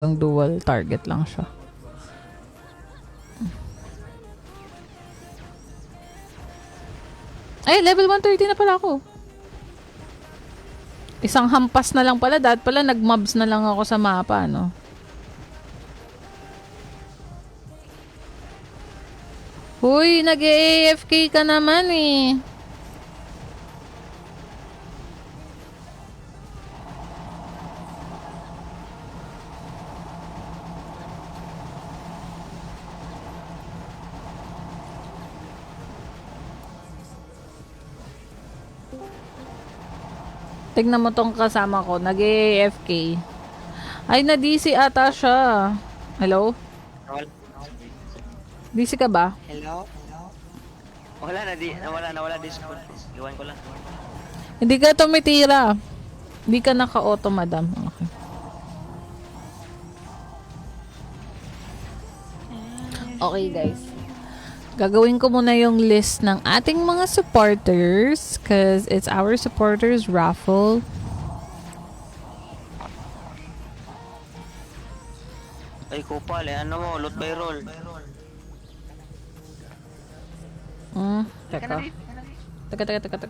Ang dual target lang siya. Ay, level 130 na pala ako. Isang hampas na lang pala. Dahil pala nag-mobs na lang ako sa mapa, no? Huy, nag-AFK ka naman eh. Tignan mo tong kasama ko, nag-AFK. Ay, na-DC ata siya. Hello? DC ka ba? Hello? Wala na, nawala Discord. Iwan ko lang. Hindi ka tumitira. Hindi ka naka-auto, madam. Okay. Okay, guys. Gagawin ko muna yung list ng ating mga supporters because it's our supporters raffle. Ay, Kupal eh. Ano mo? Loot by roll. Teka. Teka.